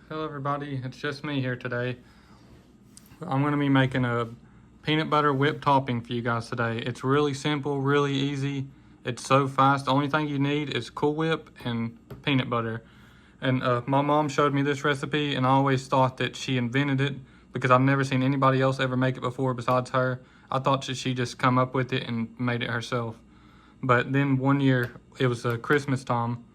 Hello everybody, it's just me here today. I'm going to be making a peanut butter whipped topping for you guys today. It's really simple, really easy. It's so fast. The only thing you need is Cool Whip and peanut butter. And my mom showed me this recipe and I always thought that she invented it because I've never seen anybody else ever make it before besides her. I thought that she just come up with it and made it herself. But then one year, it was Christmas time,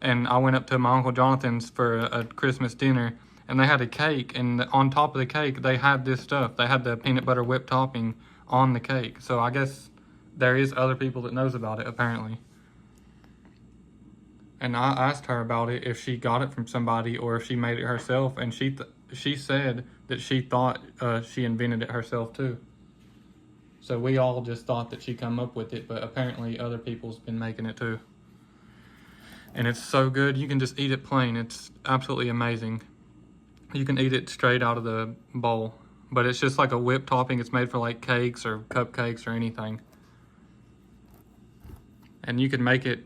and I went up to my Uncle Jonathan's for a Christmas dinner, and they had a cake, and on top of the cake, they had this stuff. They had the peanut butter whipped topping on the cake. So I guess there is other people that knows about it, apparently. And I asked her about it, if she got it from somebody or if she made it herself, and she said that she thought she invented it herself too. So we all just thought that she come up with it, but apparently other people's been making it too. And it's so good, you can just eat it plain. It's absolutely amazing. You can eat it straight out of the bowl, but it's just like a whipped topping. It's made for like cakes or cupcakes or anything. And you can make it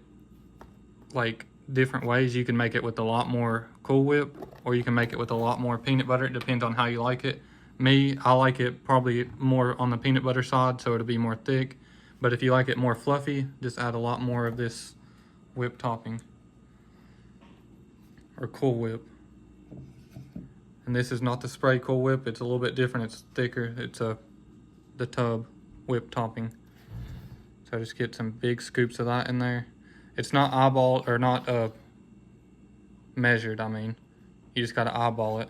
like different ways. You can make it with a lot more Cool Whip, or you can make it with a lot more peanut butter. It depends on how you like it. Me, I like it probably more on the peanut butter side, so it'll be more thick. But if you like it more fluffy, just add a lot more of this whipped topping, or Cool Whip. And this is not the spray Cool Whip, it's a little bit different, it's thicker. It's the tub whipped topping. So just get some big scoops of that in there. It's not eyeball, or not measured, I mean. You just gotta eyeball it.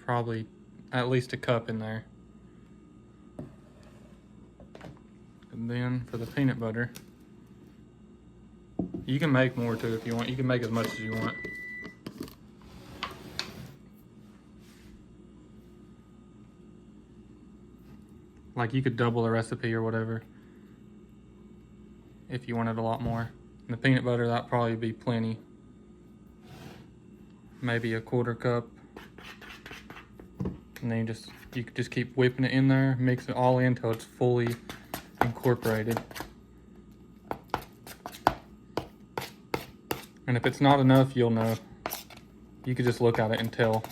Probably at least a cup in there. And then for the peanut butter, you can make more too if you want. You can make as much as you want. Like you could double the recipe or whatever if you wanted a lot more. And the peanut butter, that'd probably be plenty. Maybe a quarter cup. And then you could just keep whipping it in there, mix it all in until it's fully incorporated. And if it's not enough, you'll know. You could just look at it and tell.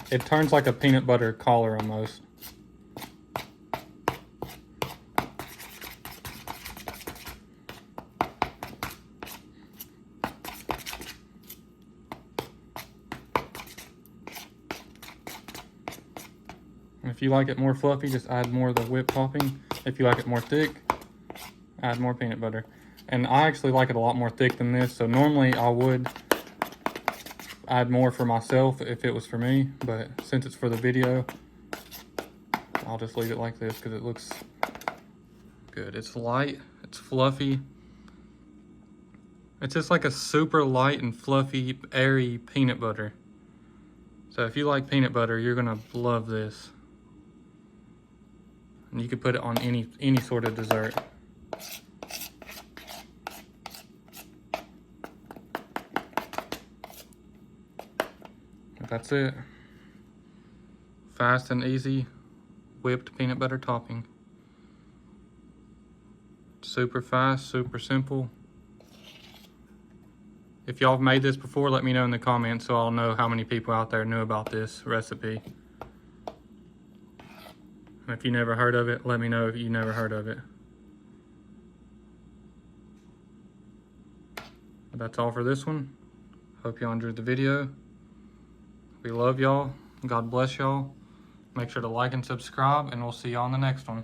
It turns like a peanut butter collar almost. And if you like it more fluffy, just add more of the whipped topping. If you like it more thick, add more peanut butter. And I actually like it a lot more thick than this, so normally I would add more for myself if it was for me, but since it's for the video, I'll just leave it like this because it looks good. It's light, it's fluffy. It's just like a super light and fluffy, airy peanut butter. So if you like peanut butter, you're gonna love this. And you could put it on any sort of dessert. That's it. Fast and easy whipped peanut butter topping. Super fast, super simple. If y'all have made this before, let me know in the comments so I'll know how many people out there knew about this recipe. And if you never heard of it, let me know if you never heard of it. But that's all for this one. Hope y'all enjoyed the video. We love y'all. God bless y'all. Make sure to like and subscribe, and we'll see y'all on the next one.